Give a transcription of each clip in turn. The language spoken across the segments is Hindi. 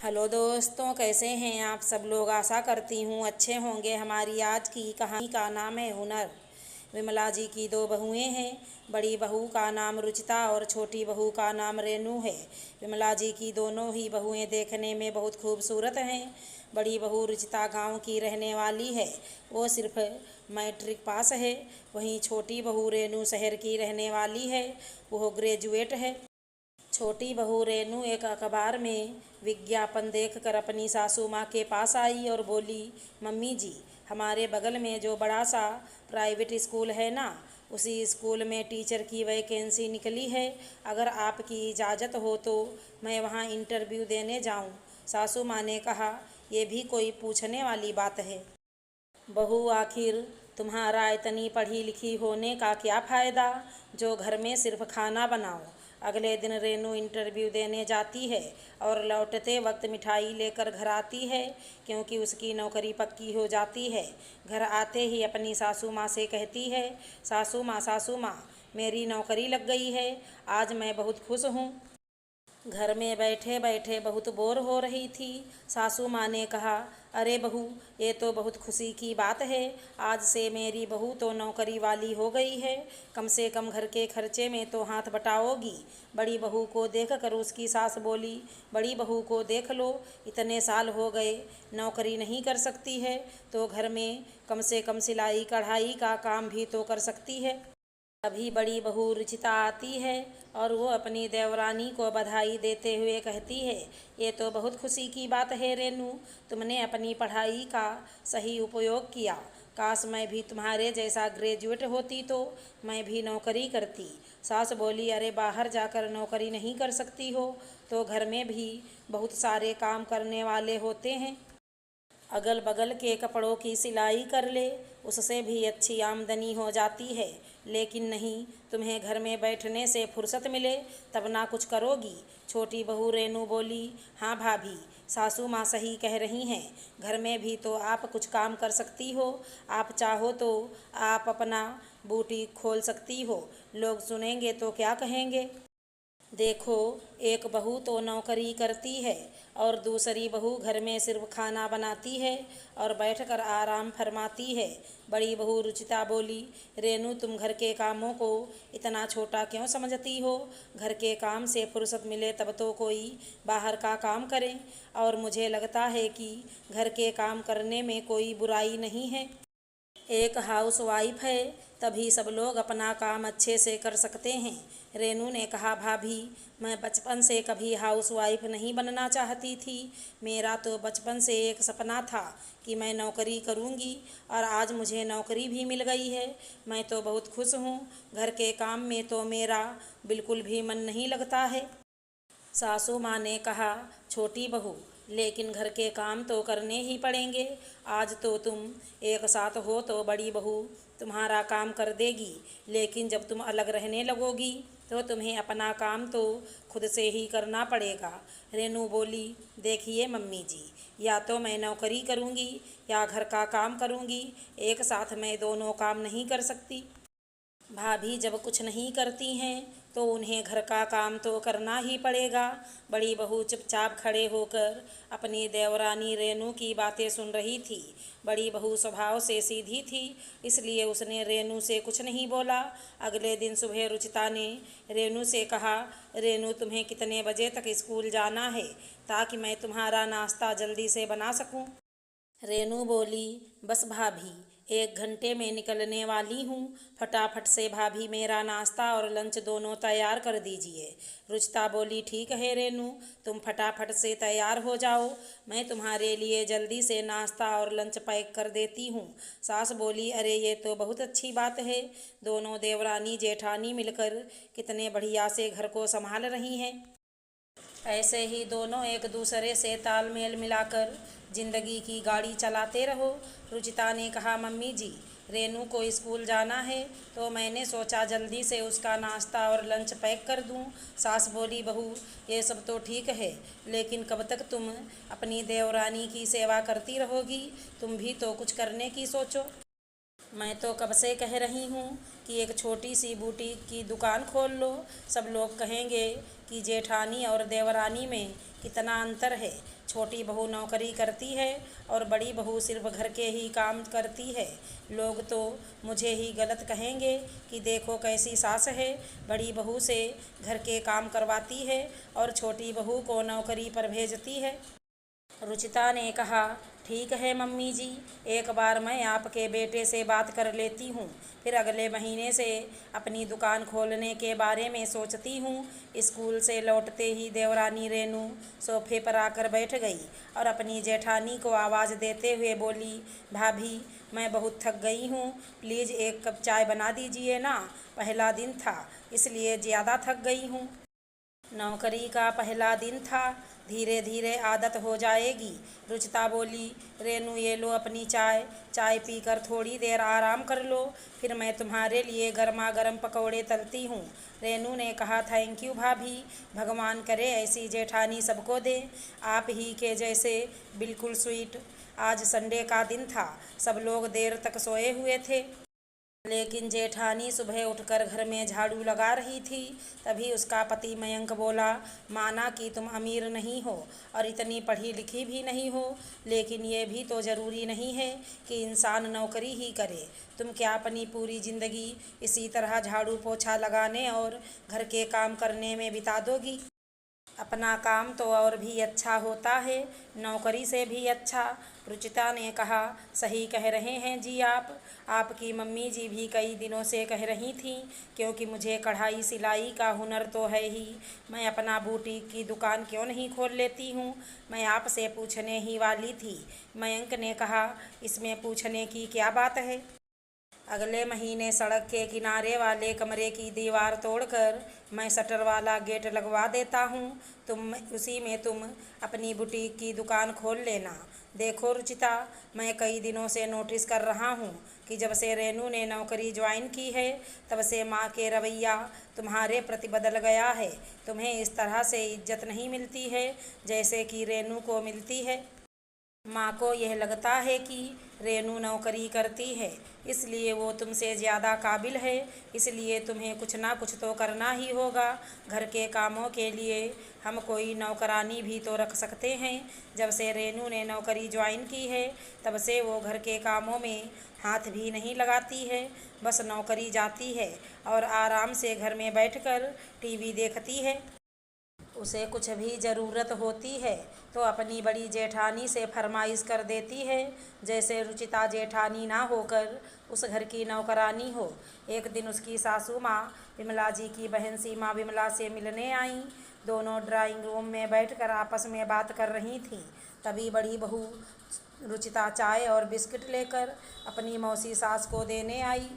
हेलो दोस्तों, कैसे हैं आप सब लोग। आशा करती हूँ अच्छे होंगे। हमारी आज की कहानी का नाम है हुनर। विमला जी की दो बहुएं हैं। बड़ी बहू का नाम रुचिता और छोटी बहू का नाम रेनू है। विमला जी की दोनों ही बहुएं देखने में बहुत खूबसूरत हैं। बड़ी बहू रुचिता गांव की रहने वाली है, वो सिर्फ मैट्रिक पास है। वहीं छोटी बहू रेनू शहर की रहने वाली है, वो ग्रेजुएट है। छोटी बहू रेनू एक अखबार में विज्ञापन देखकर अपनी सासू माँ के पास आई और बोली, मम्मी जी, हमारे बगल में जो बड़ा सा प्राइवेट स्कूल है ना, उसी स्कूल में टीचर की वैकेंसी निकली है। अगर आपकी इजाज़त हो तो मैं वहाँ इंटरव्यू देने जाऊँ। सासू माँ ने कहा, ये भी कोई पूछने वाली बात है। बहू, आखिर तुम्हारा इतनी पढ़ी लिखी होने का क्या फ़ायदा जो घर में सिर्फ खाना बनाओ। अगले दिन रेनू इंटरव्यू देने जाती है और लौटते वक्त मिठाई लेकर घर आती है, क्योंकि उसकी नौकरी पक्की हो जाती है। घर आते ही अपनी सासू माँ से कहती है, सासू माँ, मेरी नौकरी लग गई है। आज मैं बहुत खुश हूँ। घर में बैठे बैठे बहुत बोर हो रही थी। सासू माँ ने कहा, अरे बहू, ये तो बहुत खुशी की बात है। आज से मेरी बहू तो नौकरी वाली हो गई है। कम से कम घर के खर्चे में तो हाथ बटाओगी। बड़ी बहू को देखकर उसकी सास बोली, बड़ी बहू को देख लो, इतने साल हो गए नौकरी नहीं कर सकती है, तो घर में कम से कम सिलाई कढ़ाई का काम भी तो कर सकती है। तभी बड़ी बहू रुचिता आती है और वो अपनी देवरानी को बधाई देते हुए कहती है, ये तो बहुत खुशी की बात है रेनू, तुमने अपनी पढ़ाई का सही उपयोग किया। काश मैं भी तुम्हारे जैसा ग्रेजुएट होती तो मैं भी नौकरी करती। सास बोली, अरे बाहर जाकर नौकरी नहीं कर सकती हो तो घर में भी बहुत सारे काम करने वाले होते हैं। अगल बगल के कपड़ों की सिलाई कर ले, उससे भी अच्छी आमदनी हो जाती है। लेकिन नहीं, तुम्हें घर में बैठने से फुर्सत मिले तब ना कुछ करोगी। छोटी बहू रेनू बोली, हाँ भाभी, सासू माँ सही कह रही हैं। घर में भी तो आप कुछ काम कर सकती हो। आप चाहो तो आप अपना बुटीक खोल सकती हो। लोग सुनेंगे तो क्या कहेंगे। देखो, एक बहू तो नौकरी करती है और दूसरी बहू घर में सिर्फ खाना बनाती है और बैठकर आराम फरमाती है। बड़ी बहू रुचिता बोली, रेनू, तुम घर के कामों को इतना छोटा क्यों समझती हो। घर के काम से फुर्सत मिले तब तो कोई बाहर का काम करे, और मुझे लगता है कि घर के काम करने में कोई बुराई नहीं है। एक हाउस वाइफ है, तभी सब लोग अपना काम अच्छे से कर सकते हैं। रेनू ने कहा, भाभी, मैं बचपन से कभी हाउस वाइफ नहीं बनना चाहती थी। मेरा तो बचपन से एक सपना था कि मैं नौकरी करूंगी, और आज मुझे नौकरी भी मिल गई है। मैं तो बहुत खुश हूँ। घर के काम में तो मेरा बिल्कुल भी मन नहीं लगता है। सासू माँ ने कहा, छोटी बहू, लेकिन घर के काम तो करने ही पड़ेंगे। आज तो तुम एक साथ हो तो बड़ी बहू तुम्हारा काम कर देगी, लेकिन जब तुम अलग रहने लगोगी तो तुम्हें अपना काम तो खुद से ही करना पड़ेगा। रेनू बोली, देखिए मम्मी जी, या तो मैं नौकरी करूँगी या घर का काम करूँगी। एक साथ मैं दोनों काम नहीं कर सकती। भाभी जब कुछ नहीं करती हैं तो उन्हें घर का काम तो करना ही पड़ेगा। बड़ी बहू चुपचाप खड़े होकर अपनी देवरानी रेनू की बातें सुन रही थी। बड़ी बहू स्वभाव से सीधी थी, इसलिए उसने रेनू से कुछ नहीं बोला। अगले दिन सुबह रुचिता ने रेनू से कहा, रेनू, तुम्हें कितने बजे तक स्कूल जाना है ताकि मैं तुम्हारा नाश्ता जल्दी से बना सकूं। रेनू बोली, बस भाभी, 1 घंटे में निकलने वाली हूँ। फटाफट से भाभी मेरा नाश्ता और लंच दोनों तैयार कर दीजिए। रुचिता बोली, ठीक है रेनू, तुम फटाफट से तैयार हो जाओ, मैं तुम्हारे लिए जल्दी से नाश्ता और लंच पैक कर देती हूँ। सास बोली, अरे ये तो बहुत अच्छी बात है। दोनों देवरानी जेठानी मिलकर कितने बढ़िया से घर को संभाल रही हैं। ऐसे ही दोनों एक दूसरे से तालमेल मिलाकर जिंदगी की गाड़ी चलाते रहो। रुचिता ने कहा, मम्मी जी, रेनू को स्कूल जाना है तो मैंने सोचा जल्दी से उसका नाश्ता और लंच पैक कर दूं। सास बोली, बहू, ये सब तो ठीक है, लेकिन कब तक तुम अपनी देवरानी की सेवा करती रहोगी। तुम भी तो कुछ करने की सोचो। मैं तो कब से कह रही हूँ कि एक छोटी सी बुटीक की दुकान खोल लो। सब लोग कहेंगे कि जेठानी और देवरानी में कितना अंतर है। छोटी बहू नौकरी करती है और बड़ी बहू सिर्फ घर के ही काम करती है। लोग तो मुझे ही गलत कहेंगे कि देखो कैसी सास है, बड़ी बहू से घर के काम करवाती है और छोटी बहू को नौकरी पर भेजती है। रुचिता ने कहा, ठीक है मम्मी जी, एक बार मैं आपके बेटे से बात कर लेती हूँ। फिर अगले महीने से अपनी दुकान खोलने के बारे में सोचती हूँ। स्कूल से लौटते ही देवरानी रेनू सोफे पर आकर बैठ गई और अपनी जेठानी को आवाज़ देते हुए बोली, भाभी मैं बहुत थक गई हूँ, प्लीज़ एक कप चाय बना दीजिए ना। पहला दिन था इसलिए ज़्यादा थक गई हूँ। नौकरी का पहला दिन था, धीरे धीरे आदत हो जाएगी। रुचिता बोली, रेनू ये लो अपनी चाय, चाय पीकर थोड़ी देर आराम कर लो, फिर मैं तुम्हारे लिए गर्मा गर्म पकौड़े तलती हूँ। रेनू ने कहा, थैंक यू भाभी, भगवान करे ऐसी जेठानी सबको दे, आप ही के जैसे, बिल्कुल स्वीट। आज संडे का दिन था, सब लोग देर तक सोए हुए थे, लेकिन जेठानी सुबह उठकर घर में झाड़ू लगा रही थी। तभी उसका पति मयंक बोला, माना कि तुम अमीर नहीं हो और इतनी पढ़ी लिखी भी नहीं हो, लेकिन ये भी तो ज़रूरी नहीं है कि इंसान नौकरी ही करे। तुम क्या अपनी पूरी ज़िंदगी इसी तरह झाड़ू पोछा लगाने और घर के काम करने में बिता दोगी? अपना काम तो और भी अच्छा होता है, नौकरी से भी अच्छा। रुचिता ने कहा, सही कह रहे हैं जी आप। आपकी मम्मी जी भी कई दिनों से कह रही थीं, क्योंकि मुझे कढ़ाई सिलाई का हुनर तो है ही, मैं अपना बुटीक की दुकान क्यों नहीं खोल लेती हूँ। मैं आपसे पूछने ही वाली थी। मयंक ने कहा, इसमें पूछने की क्या बात है। अगले महीने सड़क के किनारे वाले कमरे की दीवार तोड़कर मैं शटर वाला गेट लगवा देता हूँ। उसी में तुम अपनी बुटीक की दुकान खोल लेना। देखो रुचिता, मैं कई दिनों से नोटिस कर रहा हूँ कि जब से रेनू ने नौकरी ज्वाइन की है, तब से माँ के रवैया तुम्हारे प्रति बदल गया है। तुम्हें इस तरह से इज्जत नहीं मिलती है जैसे कि रेनू को मिलती है। माँ को यह लगता है कि रेनू नौकरी करती है, इसलिए वो तुमसे ज़्यादा काबिल है, इसलिए तुम्हें कुछ ना कुछ तो करना ही होगा। घर के कामों के लिए हम कोई नौकरानी भी तो रख सकते हैं। जब से रेनू ने नौकरी ज्वाइन की है, तब से वो घर के कामों में हाथ भी नहीं लगाती है, बस नौकरी जाती है और आराम से घर में बैठकर टीवी देखती है। उसे कुछ भी ज़रूरत होती है तो अपनी बड़ी जेठानी से फरमाइश कर देती है, जैसे रुचिता जेठानी ना होकर उस घर की नौकरानी हो। एक दिन उसकी सासू माँ विमला जी की बहन सीमा विमला से मिलने आईं। दोनों ड्राइंग रूम में बैठकर आपस में बात कर रही थीं। तभी बड़ी बहू रुचिता चाय और बिस्किट लेकर अपनी मौसी सास को देने आई।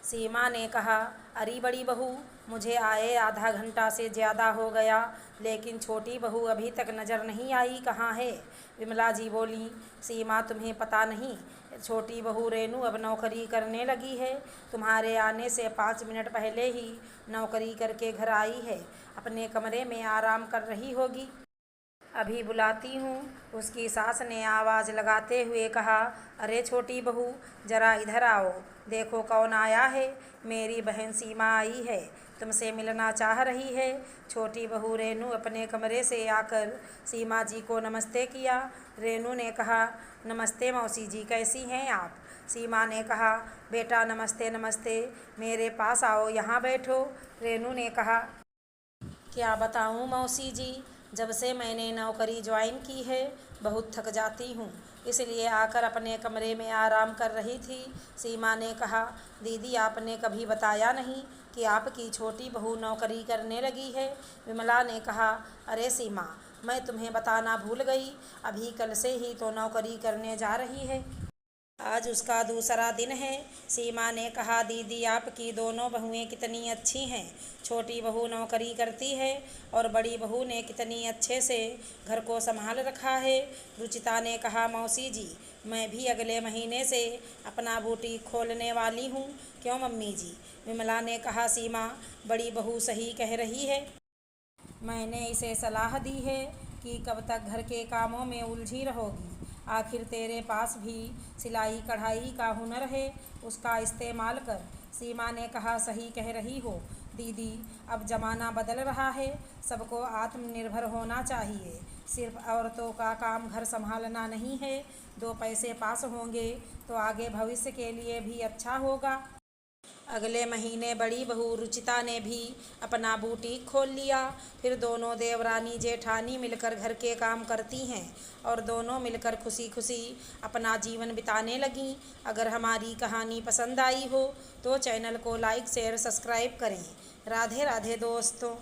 सीमा ने कहा, अरे बड़ी बहू, मुझे आए आधा घंटा से ज़्यादा हो गया, लेकिन छोटी बहू अभी तक नज़र नहीं आई, कहाँ है। विमला जी बोली, सीमा तुम्हें पता नहीं, छोटी बहू रेनू अब नौकरी करने लगी है, तुम्हारे आने से 5 मिनट पहले ही नौकरी करके घर आई है, अपने कमरे में आराम कर रही होगी। अभी बुलाती हूँ। उसकी सास ने आवाज़ लगाते हुए कहा, अरे छोटी बहू, ज़रा इधर आओ, देखो कौन आया है। मेरी बहन सीमा आई है, तुमसे मिलना चाह रही है। छोटी बहू रेनू अपने कमरे से आकर सीमा जी को नमस्ते किया। रेनू ने कहा, नमस्ते मौसी जी, कैसी हैं आप। सीमा ने कहा, बेटा नमस्ते नमस्ते, मेरे पास आओ, यहाँ बैठो। रेनू ने कहा, क्या बताऊँ मौसी जी, जब से मैंने नौकरी ज्वाइन की है बहुत थक जाती हूँ, इसलिए आकर अपने कमरे में आराम कर रही थी। सीमा ने कहा, दीदी आपने कभी बताया नहीं कि आपकी छोटी बहू नौकरी करने लगी है। विमला ने कहा, अरे सीमा, मैं तुम्हें बताना भूल गई, अभी कल से ही तो नौकरी करने जा रही है। आज उसका दूसरा दिन है। सीमा ने कहा, दीदी आपकी दोनों बहुएं कितनी अच्छी हैं। छोटी बहू नौकरी करती है और बड़ी बहू ने कितनी अच्छे से घर को संभाल रखा है। रुचिता ने कहा, मौसी जी, मैं भी अगले महीने से अपना बुटीक खोलने वाली हूँ। क्यों मम्मी जी। विमला ने कहा, सीमा, बड़ी बहू सही कह रही है। मैंने इसे सलाह दी है कि कब तक घर के कामों में उलझी रहोगी। आखिर तेरे पास भी सिलाई कढ़ाई का हुनर है, उसका इस्तेमाल कर। सीमा ने कहा, सही कह रही हो दीदी, अब ज़माना बदल रहा है, सबको आत्मनिर्भर होना चाहिए। सिर्फ औरतों का काम घर संभालना नहीं है, दो पैसे पास होंगे तो आगे भविष्य के लिए भी अच्छा होगा। अगले महीने बड़ी बहू रुचिता ने भी अपना बुटीक खोल लिया। फिर दोनों देवरानी जेठानी मिलकर घर के काम करती हैं और दोनों मिलकर खुशी खुशी अपना जीवन बिताने लगीं। अगर हमारी कहानी पसंद आई हो तो चैनल को लाइक शेयर सब्सक्राइब करें। राधे राधे दोस्तों।